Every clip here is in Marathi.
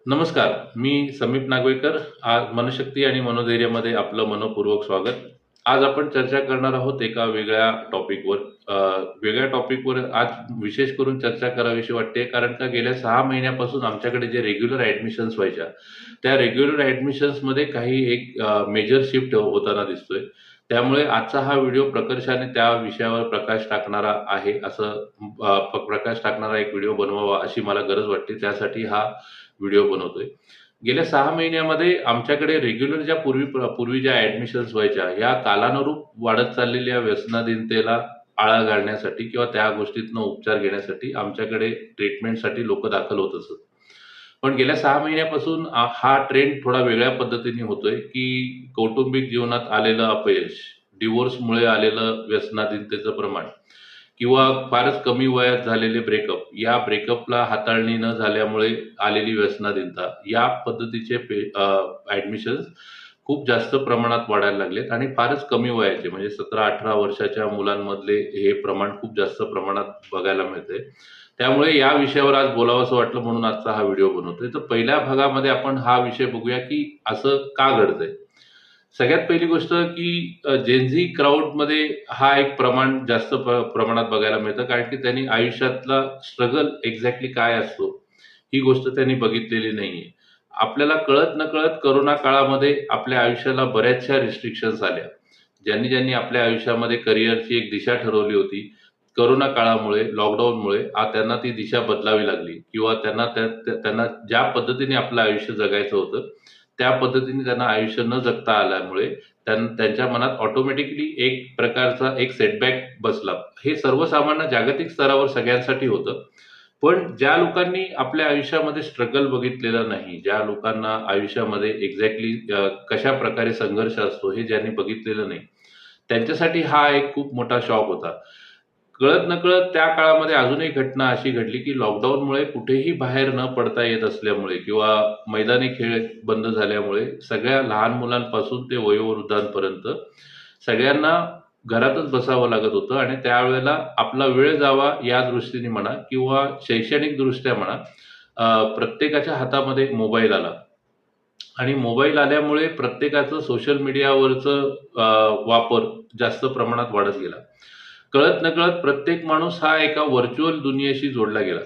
नमस्कार. मी समीप नागवेकर. आज मनशक्ती आणि मनोधैर्यामध्ये आपलं मनःपूर्वक स्वागत. आज आपण चर्चा करणार आहोत एका वेगळ्या टॉपिकवर. अ, वेगळ्या टॉपिकवर आज विशेष करून चर्चा करावीशी वाटते, कारण का गेल्या 6 महिन्यापासून आमच्याकडे जे रेग्युलर ॲडमिशन्स व्हायच्या, त्या रेग्युलर ॲडमिशन्समध्ये काही एक मेजर शिफ्ट होताना दिसतोय. त्यामुळे आजचा हा व्हिडिओ प्रकर्षाने त्या विषयावर प्रकाश टाकणारा आहे, असं प्रकाश टाकणारा एक व्हिडिओ बनवावा अशी मला गरज वाटते. त्यासाठी हा व्हिडिओ बनवतोय. गेल्या 6 महिन्यामध्ये आमच्याकडे रेग्युलर ज्या पूर्वी ज्या ॲडमिशन्स व्हायच्या, ह्या कालानुरूप वाढत चाललेल्या व्यसनाधीनतेला आळा घालण्यासाठी किंवा त्या गोष्टीतनं उपचार घेण्यासाठी आमच्याकडे ट्रीटमेंटसाठी लोकं दाखल होत असत. पण गेल्या 6 महिन्यापासून हा ट्रेंड थोडा वेगळ्या पद्धतीने होतोय, की कौटुंबिक जीवनात आलेलं अपयश, डिव्होर्समुळे आलेलं व्यसनाधीनतेचं प्रमाण किंवा फारच कमी वयात झालेले ब्रेकअप, या ब्रेकअपला हाताळणी न झाल्यामुळे आलेली व्यसनाधीनता, या पद्धतीचे ॲडमिशन्स खूप जास्त प्रमाणात वाढायला लागलेत आणि फारच कमी वयाचे म्हणजे 17-18 वर्षाच्या मुलांमधले हे प्रमाण खूप जास्त प्रमाणात बघायला मिळतंय. त्यामुळे या विषयावर आज बोलावंसं वाटलं म्हणून आजचा हा व्हिडिओ बनवतोय. तर पहिल्या भागामध्ये आपण हा विषय बघूया, की असं का घडतंय? सगळ्यात पहिली गोष्ट की जेन झी क्राउडमध्ये हा एक प्रमाण जास्त प्रमाणात बघायला मिळतं, कारण की त्यांनी आयुष्यातला स्ट्रगल एक्झॅक्टली काय असतो, ही गोष्ट त्यांनी बघितलेली नाहीये. आपल्याला कळत-नकळत कोरोना काळामध्ये आपल्या आयुष्याला बऱ्याचशा रिस्ट्रिक्शन्स आल्या. ज्यांनी आपल्या आयुष्यामध्ये करिअरची एक दिशा ठरवली होती, कोरोना काळामुळे, लॉकडाऊनमुळे त्यांना ती दिशा बदलावी लागली किंवा त्यांना ज्या पद्धतीने आपलं आयुष्य जगायचं होतं, त्या पद्धतीने त्यांना आयुष्य न जगता आल्यामुळे त्यांच्या मनात ऑटोमॅटिकली एक प्रकारचा एक सेटबॅक बसला. हे सर्वसामान्य जागतिक स्तरावर सगळ्यांसाठी होतं. पण ज्या लोकांनी आपल्या आयुष्यामध्ये स्ट्रगल बघितलेला नाही, ज्या लोकांना आयुष्यामध्ये एक्झॅक्टली कशाप्रकारे संघर्ष असतो हे ज्यांनी बघितलेलं नाही, त्यांच्यासाठी हा एक खूप मोठा शॉक होता. कळत-नकळत त्या काळामध्ये अजून एक घटना अशी घडली, की लॉकडाऊनमुळे कुठेही बाहेर न पडता येत असल्यामुळे किंवा मैदानी खेळ बंद झाल्यामुळे सगळ्या लहान मुलांपासून ते वयोवृद्धांपर्यंत सगळ्यांना घरातच बसावं लागत होतं आणि त्यावेळेला आपला वेळ जावा या दृष्टीने म्हणा किंवा शैक्षणिकदृष्ट्या म्हणा, प्रत्येकाच्या हातामध्ये मोबाईल आला आणि मोबाईल आल्यामुळे प्रत्येकाचं सोशल मीडियावरचं वापर जास्त प्रमाणात वाढत गेला. कळत-नकळत प्रत्येक माणूस हा एका व्हर्चुअल दुनियेशी जोडला गेला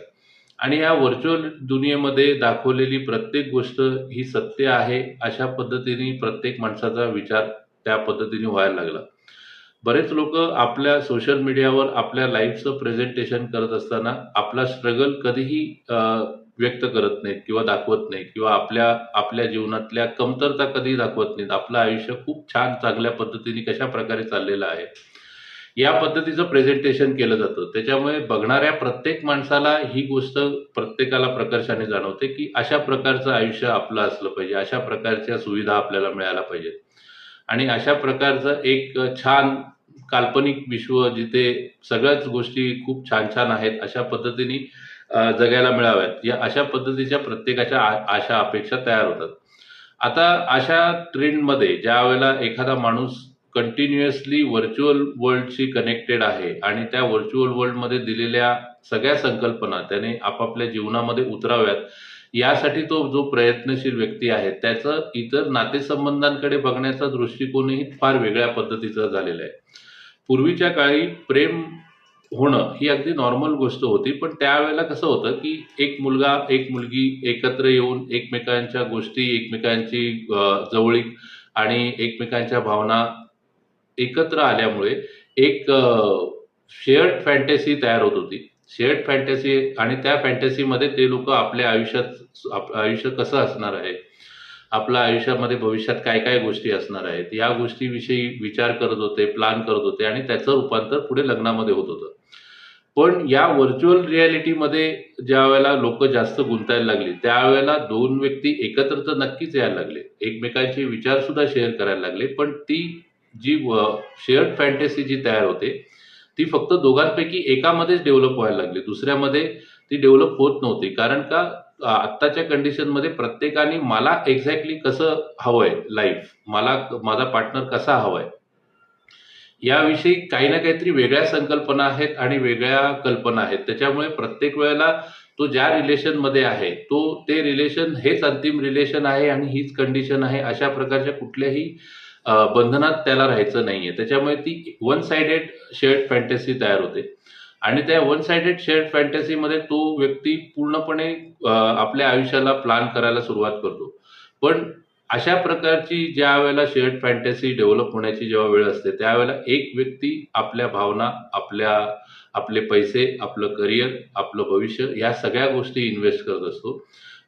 आणि या व्हर्चुअल दुनियेमध्ये दाखवलेली प्रत्येक गोष्ट ही सत्य आहे, अशा पद्धतीने प्रत्येक माणसाचा विचार त्या पद्धतीने व्हायला लागला. बरेच लोकं आपल्या सोशल मीडियावर आपल्या लाईफचं प्रेझेंटेशन करत असताना आपला स्ट्रगल कधीही व्यक्त करत नाहीत किंवा दाखवत नाहीत किंवा आपल्या जीवनातल्या कमतरता कधीही दाखवत नाहीत. आपलं आयुष्य खूप छान चांगल्या पद्धतीने कशाप्रकारे चाललेलं आहे, या पद्धतीचं प्रेझेंटेशन केलं जातं. त्याच्यामुळे बघणाऱ्या प्रत्येक माणसाला ही गोष्ट प्रत्येकाला प्रकर्षाने जाणवते, की अशा प्रकारचं आयुष्य आपलं असलं पाहिजे, अशा प्रकारच्या सुविधा आपल्याला मिळायला पाहिजेत आणि अशा प्रकारचं एक छान काल्पनिक विश्व जिथे सगळ्याच गोष्टी खूप छान-छान आहेत, अशा पद्धतीने जगायला मिळाव्यात, या अशा पद्धतीच्या प्रत्येकाच्या आशा, अपेक्षा तयार होतात. आता अशा ट्रेंडमध्ये ज्यावेळेला एखादा माणूस कंटिन्युअसली व्हर्चुअल वर्ल्डशी कनेक्टेड आहे आणि त्या व्हर्चुअल वर्ल्डमध्ये दिलेल्या सगळ्या संकल्पना त्याने आपापल्या जीवनामध्ये उतराव्यात, यासाठी तो जो प्रयत्नशील व्यक्ती आहे, त्याचं इतर नातेसंबंधांकडे बघण्याचा दृष्टिकोनही फार वेगळ्या पद्धतीचा झालेला आहे. पूर्वीच्या काळी प्रेम होणं ही अगदी नॉर्मल गोष्ट होती. पण त्यावेळेला कसं होतं, की एक मुलगा, एक मुलगी एकत्र येऊन एकमेकांच्या गोष्टी, एकमेकांची जवळीक आणि एकमेकांच्या भावना एकत्र आल्यामुळे एक शेअर्ड फॅन्टसी तयार होत होती. शेअर्ड फॅन्टसी आणि त्या फॅन्टसीमध्ये ते लोकं आपल्या आयुष्य कसं असणार आहे, आपल्या आयुष्यामध्ये भविष्यात काय-काय गोष्टी असणार आहेत, या गोष्टीविषयी विचार करत होते, प्लॅन करत होते आणि त्याचं रूपांतर पुढे लग्नामध्ये होत होतं. पण या व्हर्चुअल रिॲलिटीमध्ये ज्यावेळेला लोकं जास्त गुंतायला लागली, त्यावेळेला 2 व्यक्ती एकत्र तर नक्कीच यायला लागले. एकमेकांचे विचारसुद्धा शेअर करायला लागले. पण ती जी शेअर्ड फॅन्टसी जी तयार होते, ती फक्त दोघांपैकी एकामध्येच डेव्हलप व्हायला लागली. दुसऱ्यामध्ये ती डेव्हलप होत नव्हती. कारण का आत्ताच्या कंडिशनमध्ये प्रत्येकाने मला एक्झॅक्टली कसं हवंय लाईफ, मला माझा पार्टनर कसा हवाय, याविषयी काही ना काहीतरी वेगळ्या संकल्पना आहेत आणि वेगळ्या कल्पना आहेत. त्याच्यामुळे प्रत्येक वेळेला तो ज्या रिलेशनमध्ये आहे ते रिलेशन हेच अंतिम रिलेशन आहे आणि हीच कंडिशन आहे अशा प्रकारच्या कुठल्याही बंधनात त्याला राहायचं नाहीये. त्याच्यामुळे ती वन साइडेड शेअर्ड फॅन्टसी तयार होते आणि त्या वन साइडेड शेअर्ड फॅन्टसीमध्ये तो व्यक्ती पूर्णपणे आपल्या आयुष्याला प्लॅन करायला सुरुवात करतो. पण अशा प्रकारची ज्यावेळेला शेअर्ड फॅन्टसी डेव्हलप होण्याची जेव्हा वेळ असते, त्यावेळेला एक व्यक्ती आपल्या भावना, आपले पैसे, आपलं करिअर, आपलं भविष्य या सगळ्या गोष्टी इन्व्हेस्ट करत असतो.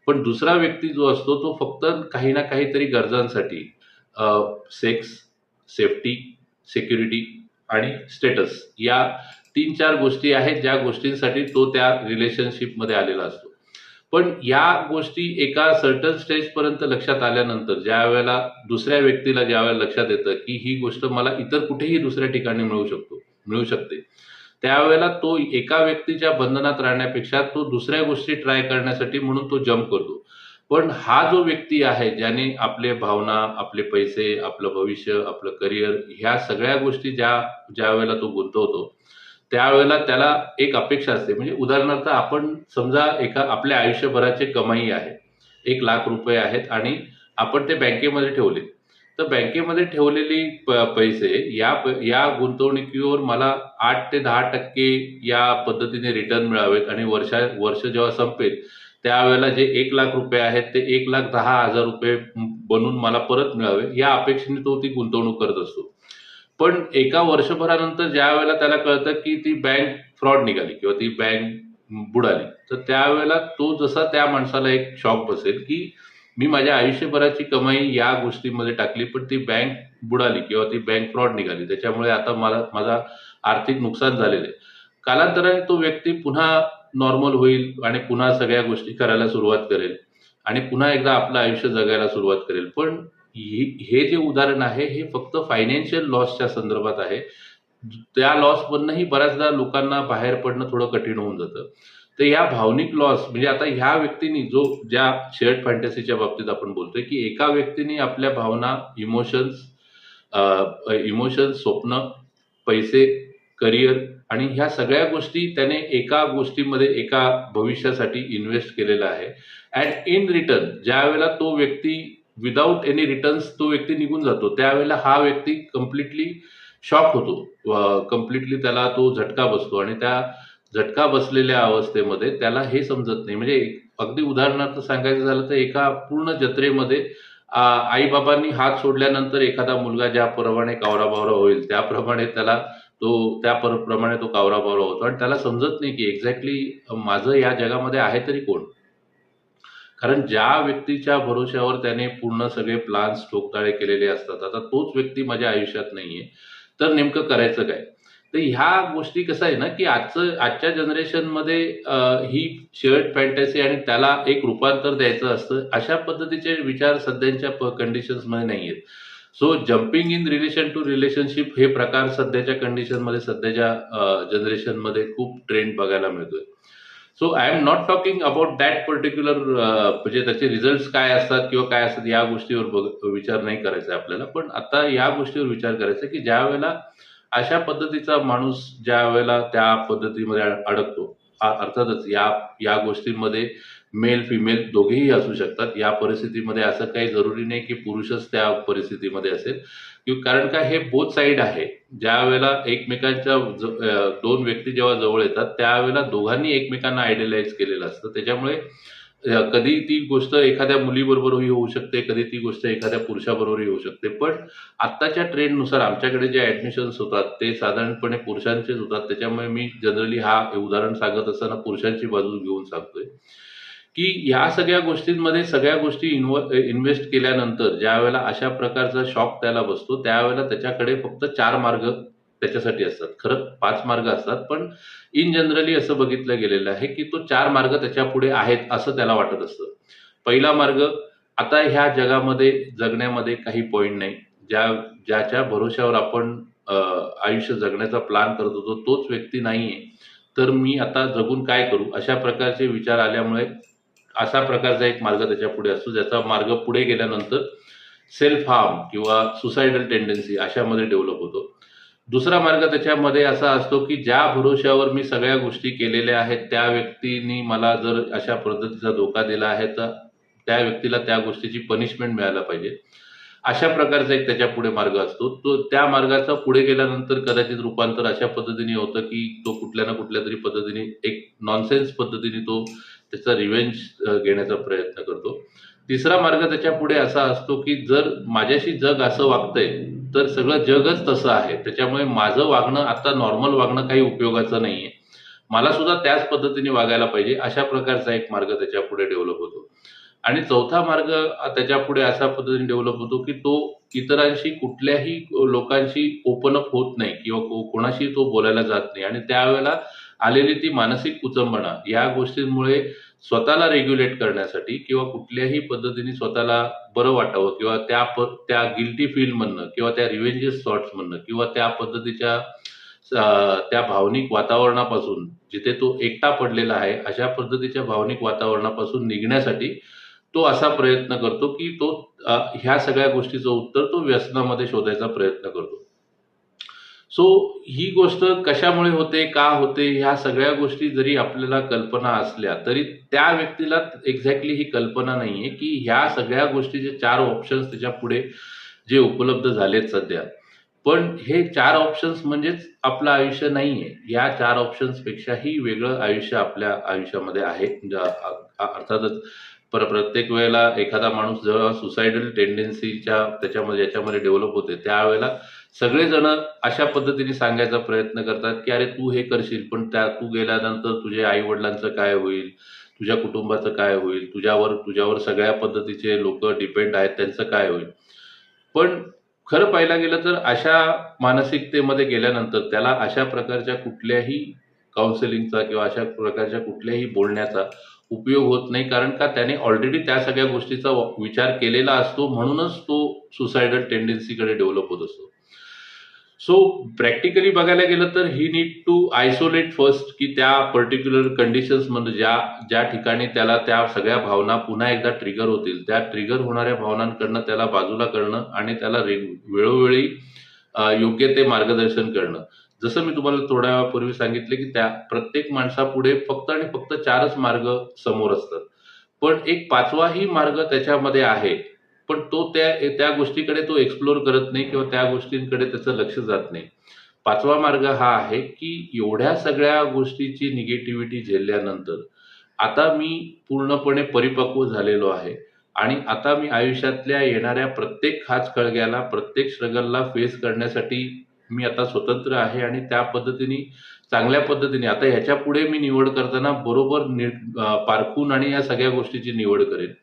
पण दुसरा व्यक्ती जो असतो तो फक्त काही ना काहीतरी गरजांसाठी सेक्स, सेफ्टी, सिक्युरिटी आणि स्टेटस या 3-4 गोष्टी आहेत ज्या गोष्टींसाठी तो त्या रिलेशनशिपमध्ये आलेला असतो. पण या गोष्टी एका सर्टन स्टेजपर्यंत लक्षात आल्यानंतर ज्यावेळेला दुसऱ्या व्यक्तीला ज्यावेळेला लक्षात येतं, की ही गोष्ट मला इतर कुठेही दुसऱ्या ठिकाणी मिळू शकते. त्यावेळेला तो एका व्यक्तीच्या बंधनात राहण्यापेक्षा तो दुसऱ्या गोष्टी ट्राय करण्यासाठी म्हणून तो जंप करतो. पण हा जो व्यक्ती आहे ज्याने आपले भावना, आपले पैसे, आपलं भविष्य, आपलं करिअर ह्या सगळ्या गोष्टी ज्यावेळेला तो गुंतवतो, त्यावेळेला त्याला एक अपेक्षा असते. म्हणजे उदाहरणार्थ आपण समजा आपल्या आयुष्यभराची कमाई आहे. ₹1,00,000 आहेत आणि आपण ते बँकेमध्ये ठेवले. तर बँकेमध्ये ठेवलेली पैसे या गुंतवणुकीवर मला 8 ते 10% या पद्धतीने रिटर्न मिळावेत आणि वर्ष जेव्हा संपेल त्यावेळेला जे ₹1,00,000 आहेत ते ₹1,10,000 बनून मला परत मिळावे या अपेक्षेने तो ती गुंतवणूक करत असतो. पण एका वर्षभरानंतर ज्यावेळेला त्याला कळतं की ती बँक फ्रॉड निघाली किंवा ती बँक बुडाली, तर त्यावेळेला तो जसा त्या माणसाला एक शॉक बसेल की मी माझ्या आयुष्यभराची कमाई या गोष्टीमध्ये टाकली, पण ती बँक बुडाली किंवा ती बँक फ्रॉड निघाली. त्याच्यामुळे आता माझा आर्थिक नुकसान झालेलं आहे. कालांतराने तो व्यक्ती पुन्हा नॉर्मल होईल आणि पुन्हा सगळ्या गोष्टी करायला सुरुवात करेल आणि पुन्हा एकदा आपलं आयुष्य जगायला सुरुवात करेल. पण हे जे उदाहरण आहे हे फक्त फायनान्शियल लॉसच्या संदर्भात आहे. त्या लॉसमधनंही बऱ्याचदा लोकांना बाहेर पडणं थोडं कठीण होऊन जातं. तर या भावनिक लॉस म्हणजे आता ह्या व्यक्तीनी ज्या शेअर्ड फॅन्टसीच्या बाबतीत आपण बोलतोय, की एका व्यक्तीने आपल्या भावना, इमोशन्स, स्वप्न, पैसे, करिअर आणि ह्या सगळ्या गोष्टी त्याने एका गोष्टीमध्ये एका भविष्यासाठी इन्व्हेस्ट केलेला आहे. अँड इन रिटर्न ज्यावेळेला तो व्यक्ती विदाऊट एनी रिटर्न्स तो व्यक्ती निघून जातो, त्यावेळेला हा व्यक्ती कम्प्लिटली शॉक होतो. कम्प्लिटली त्याला तो झटका बसतो आणि त्या झटका बसलेल्या अवस्थेमध्ये त्याला हे समजत नाही. म्हणजे अगदी उदाहरणार्थ सांगायचं झालं तर एका पूर्ण जत्रेमध्ये आई-बाबांनी हात सोडल्यानंतर एखादा मुलगा ज्याप्रमाणे कावरा-बावरा होईल त्याप्रमाणे त्याप्रमाणे तो कावरा-बावरा होतो आणि त्याला समजत नाही की एक्झॅक्टली माझं या जगामध्ये आहे तरी कोण? कारण ज्या व्यक्तीच्या भरोश्यावर त्याने पूर्ण सगळे प्लॅन्स ठोकताळे केलेले असतात, आता तोच व्यक्ती माझ्या आयुष्यात नाहीये, तर नेमकं करायचं काय? तर ह्या गोष्टी कसं आहे ना, की आजच्या जनरेशनमध्ये ही शेअर्ड फॅन्टसी आणि त्याला एक रूपांतर द्यायचं असतं, अशा पद्धतीचे विचार सध्याच्या कंडिशन्समध्ये नाहीयेत. So jumping in relation to relationship हे प्रकार सध्याच्या कंडिशनमध्ये, सध्याच्या जनरेशनमध्ये खूप ट्रेंड बघायला मिळतोय. So I am not talking about that particular म्हणजे त्याचे रिझल्ट्स काय असतात किंवा काय असतात या गोष्टीवर विचार नाही करायचा आपल्याला. पण आता या गोष्टीवर विचार करायचा की ज्या वेळेला अशा पद्धतीचा माणूस ज्या वेळेला त्या पद्धतीमध्ये अडकतो, अर्थातच या गोष्टींमध्ये मेल फिमेल दोघेही असू शकतात. या परिस्थितीमध्ये असं काही जरुरी नाही की पुरुषच त्या परिस्थितीमध्ये असेल, कारण का हे बोथ साईड आहे. ज्यावेळेला एकमेकांच्या दोन व्यक्ती जेव्हा जवळ येतात त्यावेळेला दोघांनी एकमेकांना आयडियलाइज केलेलं असतं. त्याच्यामुळे कधी ती गोष्ट एखाद्या मुलीबरोबरही होऊ शकते, कधी ती गोष्ट एखाद्या पुरुषाबरोबरही होऊ शकते. पण आत्ताच्या ट्रेंडनुसार आमच्याकडे जे ऍडमिशन्स होतात ते साधारणपणे पुरुषांचेच होतात. त्याच्यामुळे मी जनरली हा उदाहरण सांगत असताना पुरुषांची बाजू घेऊन सांगतोय की या सगळ्या गोष्टींमध्ये सगळ्या गोष्टी इन्व्हेस्ट केल्यानंतर ज्यावेळेला अशा प्रकारचा शॉक त्याला बसतो त्यावेळेला त्याच्याकडे फक्त 4 मार्ग त्याच्यासाठी असतात. खरं 5 मार्ग असतात, पण इन जनरली असं बघितलं गेलेलं आहे की तो 4 मार्ग त्याच्या पुढे आहेत असं त्याला वाटत असतं. पहिला मार्ग, आता ह्या जगामध्ये जगण्यामध्ये काही पॉइंट नाही. ज्याच्या भरोश्यावर आपण आयुष्य जगण्याचा प्लॅन करत होतो तोच व्यक्ती नाहीये, तर मी आता जगून काय करू, अशा प्रकारचे विचार आल्यामुळे अशा प्रकारचा एक मार्ग त्याच्या पुढे असतो. ज्याचा मार्ग पुढे गेल्यानंतर सेल्फ हार्म किंवा सुसायडल टेंडन्सी अशामध्ये डेव्हलप होतो. दुसरा मार्ग त्याच्यामध्ये असा असतो की ज्या भरोश्यावर मी सगळ्या गोष्टी केलेल्या आहेत, त्या व्यक्तीनी मला जर अशा पद्धतीचा धोका दिला आहे, तर त्या व्यक्तीला त्या गोष्टीची पनिशमेंट मिळायला पाहिजे. अशा प्रकारचा एक त्याच्यापुढे मार्ग असतो. तो त्या मार्गाचा पुढे गेल्यानंतर कदाचित रूपांतर अशा पद्धतीने होतं की तो कुठल्या ना कुठल्यातरी पद्धतीने एक नॉनसेन्स पद्धतीने तो त्याचा रिव्हेंज घेण्याचा प्रयत्न करतो. तिसरा मार्ग त्याच्यापुढे असा असतो की जर माझ्याशी जग असं वागतंय, तर सगळं जगच तसं आहे. त्याच्यामुळे माझं वागणं आता नॉर्मल वागणं काही उपयोगाचं नाहीये. मला सुद्धा त्याच पद्धतीने वागायला पाहिजे, अशा प्रकारचा एक मार्ग त्याच्यापुढे डेव्हलप होतो. आणि चौथा मार्ग त्याच्यापुढे अशा पद्धतीने डेव्हलप होतो की तो इतरांशी कुठल्याही लोकांशी ओपन अप होत नाही किंवा कोणाशी तो बोलायला जात नाही आणि त्यावेळेला आलेली ती मानसिक कुचंबणा या गोष्टींमुळे स्वतःला रेग्युलेट करण्यासाठी किंवा कुठल्याही पद्धतीने स्वतःला बरं वाटावं किंवा त्या गिल्टी फील म्हणणं किंवा त्या रिव्हेंजेस थॉट्स म्हणणं किंवा त्या पद्धतीच्या त्या भावनिक वातावरणापासून जिथे तो एकटा पडलेला आहे, अशा पद्धतीच्या भावनिक वातावरणापासून निघण्यासाठी तो असा प्रयत्न करतो की तो ह्या सगळ्या गोष्टीचं उत्तर तो व्यसनामध्ये शोधायचा प्रयत्न करतो. सो ही गोष्ट कशामुळे होते, का होते, ह्या सगळ्या गोष्टी जरी आपल्याला कल्पना असल्या, तरी त्या व्यक्तीला एक्झॅक्टली ही कल्पना नाहीये की ह्या सगळ्या गोष्टीचे 4 ऑप्शन्स त्याच्या पुढे जे उपलब्ध झालेत सध्या. पण हे 4 ऑप्शन्स म्हणजेच आपलं आयुष्य नाहीये. या 4 ऑप्शन्स पेक्षाही वेगळं आयुष्य आपल्या आयुष्यामध्ये आहे. अर्थातच प्रत्येक वेळेला एखादा माणूस जेव्हा सुसायडल टेंडन्सीच्या याच्यामध्ये डेव्हलप होते, त्यावेळेला सगळेजण अशा पद्धतीने सांगायचा प्रयत्न करतात की अरे तू हे करशील, पण तू गेल्यानंतर तुझ्या आई-वडिलांचं काय होईल? तुझ्या कुटुंबाचं काय होईल? तुझ्यावर सगळ्या पद्धतीचे लोकं डिपेंड आहेत, त्यांचं काय होईल? पण खरं पाहायला गेलं तर अशा मानसिकतेमध्ये गेल्यानंतर त्याला अशा प्रकारच्या कुठल्याही काउन्सिलिंगचा किंवा अशा प्रकारच्या कुठल्याही बोलण्याचा उपयोग होत नाही. कारण का त्याने ऑलरेडी त्या सगळ्या गोष्टीचा विचार केलेला असतो, म्हणूनच तो सुसायडल टेंडन्सीकडे डेव्हलप होत असतो. सो प्रॅक्टिकली बघायला गेलं तर ही नीड टू आयसोलेट फर्स्ट की त्या पर्टिक्युलर कंडिशन्समध्ये ज्या ठिकाणी त्याला त्या सगळ्या भावना पुन्हा एकदा ट्रिगर होतील, त्या ट्रिगर होणाऱ्या भावनांकडनं त्याला बाजूला करणं आणि त्याला वेळोवेळी योग्य ते मार्गदर्शन करणं. जसं मी तुम्हाला थोड्या वेळापूर्वी सांगितले की त्या प्रत्येक माणसापुढे फक्त आणि फक्त 4च मार्ग समोर असतात. पण एक 5वाही मार्ग त्याच्यामध्ये आहे. पण तो त्या गोष्टीकडे तो एक्सप्लोर करत नाही किंवा त्या गोष्टींकडे त्याचं लक्ष जात नाही. 5वा मार्ग हा आहे की एवढ्या सगळ्या गोष्टीची निगेटिव्हिटी झेलल्यानंतर आता मी पूर्णपणे परिपक्व झालेलो आहे आणि आता मी आयुष्यातल्या येणाऱ्या प्रत्येक खाचखळग्याला, प्रत्येक स्ट्रगलला फेस करण्यासाठी मी आता स्वतंत्र आहे आणि त्या पद्धतीने चांगल्या पद्धतीने आता ह्याच्यापुढे मी निवड करताना बरोबर पारखून आणि या सगळ्या गोष्टीची निवड करेन.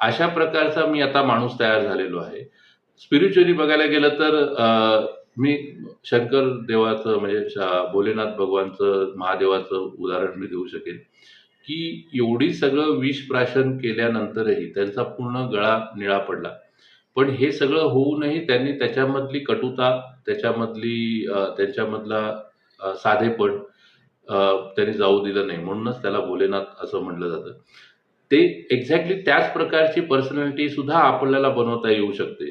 अशा प्रकारचा मी आता माणूस तयार झालेलो आहे. स्पिरिच्युअली बघायला गेलं तर मी शंकर देवाचं म्हणजे भोलेनाथ भगवानचं, महादेवाचं उदाहरण मी देऊ शकेन, की एवढी सगळं विषप्राशन केल्यानंतरही त्यांचा पूर्ण गळा निळा पडला. पण हे सगळं होऊनही त्यांनी त्याच्यामधली कटुता, त्यांच्यामधला साधेपण त्यांनी जाऊ दिलं नाही. म्हणूनच त्याला भोलेनाथ असं म्हटलं जातं. ते एक्झॅक्टली त्याच प्रकारची पर्सनॅलिटी सुद्धा आपल्याला बनवता येऊ शकते.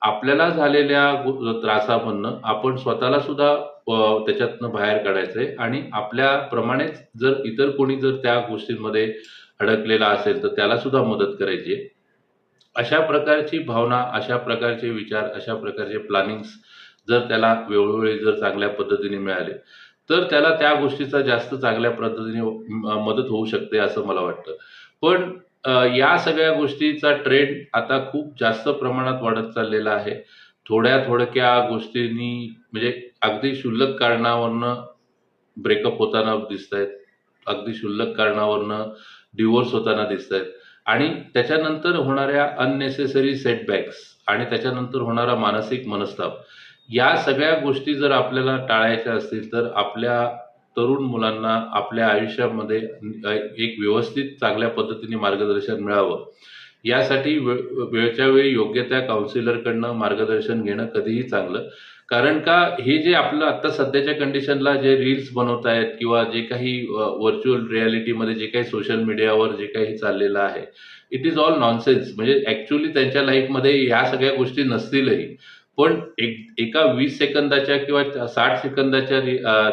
आपल्याला झालेल्या त्रासामधनं आपण स्वतःला सुद्धा त्याच्यातनं बाहेर काढायचंय आणि आपल्याप्रमाणेच जर इतर कोणी जर त्या गोष्टींमध्ये अडकलेला असेल, तर त्याला सुद्धा मदत करायची आहे. अशा प्रकारची भावना, अशा प्रकारचे विचार, अशा प्रकारचे प्लॅनिंग्स जर त्याला वेळोवेळी जर चांगल्या पद्धतीने मिळाले, तर त्याला त्या गोष्टीचा जास्त चांगल्या पद्धतीने मदत होऊ शकते असं मला वाटतं. पण या सगळ्या गोष्टीचा ट्रेंड आता खूप जास्त प्रमाणात वाढत चाललेला आहे. थोड्या-थोडक्या गोष्टींनी म्हणजे अगदी क्षुल्लक कारणावरनं ब्रेकअप होताना दिसतायत. अगदी क्षुल्लक कारणावरनं डिव्होर्स होताना दिसतायत आणि त्याच्यानंतर होणाऱ्या अननेसेसरी सेटबॅक्स आणि त्याच्यानंतर होणारा मानसिक मनस्ताप, या सगळ्या गोष्टी जर आपल्याला टाळायच्या असतील, तर आपल्या तरुण मुलांना आपल्या आयुष्यामध्ये एक व्यवस्थित चांगल्या पद्धतीने मार्गदर्शन मिळावं, यासाठी वेळच्या वेळी योग्य त्या काउन्सिलरकडनं मार्गदर्शन घेणं कधीही चांगलं. कारण का हे जे आपलं आता सध्याच्या कंडिशनला जे रील्स बनवतायत किंवा जे काही व्हर्च्युअल रिॲलिटीमध्ये जे काही सोशल मीडियावर जे काही चाललेलं आहे, इट इज ऑल नॉनसेन्स. म्हणजे ॲक्च्युअली त्यांच्या लाईफमध्ये ह्या सगळ्या गोष्टी नसतीलही. पण एका 20 सेकंदाच्या किंवा 60 सेकंदाच्या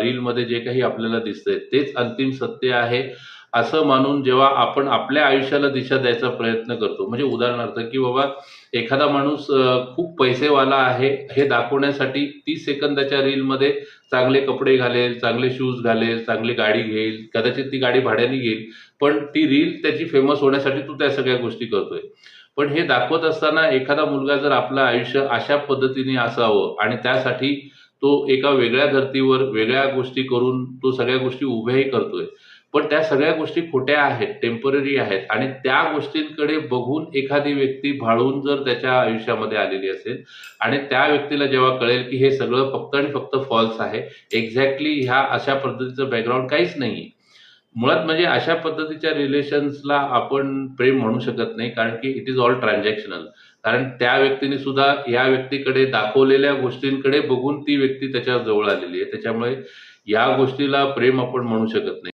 रीलमध्ये जे काही आपल्याला दिसतंय तेच अंतिम सत्य आहे असं मानून जेव्हा आपण आपल्या आयुष्याला दिशा द्यायचा प्रयत्न करतो, म्हणजे उदाहरणार्थ की बाबा एखादा माणूस खूप पैसेवाला आहे हे दाखवण्यासाठी 30 सेकंदाच्या रीलमध्ये चांगले कपडे घालेल, चांगले शूज घालेल, चांगली गाडी घेईल, कदाचित ती गाडी भाड्याने घेईल, पण ती रील त्याची फेमस होण्यासाठी तू त्या सगळ्या गोष्टी करतोय. पण हे दाखवत असताना एखादा मुलगा जर आपलं आयुष्य अशा पद्धतीने असावं आणि त्यासाठी तो एका वेगळ्या धर्तीवर वेगळ्या गोष्टी करून तो सगळ्या गोष्टी उभ्याही करतोय. पण त्या सगळ्या गोष्टी खोट्या आहेत, टेम्पररी आहेत आणि त्या गोष्टींकडे बघून एखादी व्यक्ती भाळून जर त्याच्या आयुष्यामध्ये आलेली असेल आणि त्या व्यक्तीला जेव्हा कळेल की हे सगळं फक्त आणि फक्त फॉल्स आहे, एक्झॅक्टली ह्या अशा पद्धतीचं बॅकग्राऊंड काहीच नाहीये. मुळात म्हणजे अशा पद्धतीच्या रिलेशन्सला आपण प्रेम म्हणू शकत नाही, कारण की इट इज ऑल ट्रान्झॅक्शनल. कारण त्या व्यक्तीने सुद्धा या व्यक्तीकडे दाखवलेल्या गोष्टींकडे बघून ती व्यक्ती त्याच्या जवळ आलेली आहे. त्याच्यामुळे या गोष्टीला प्रेम आपण म्हणू शकत नाही.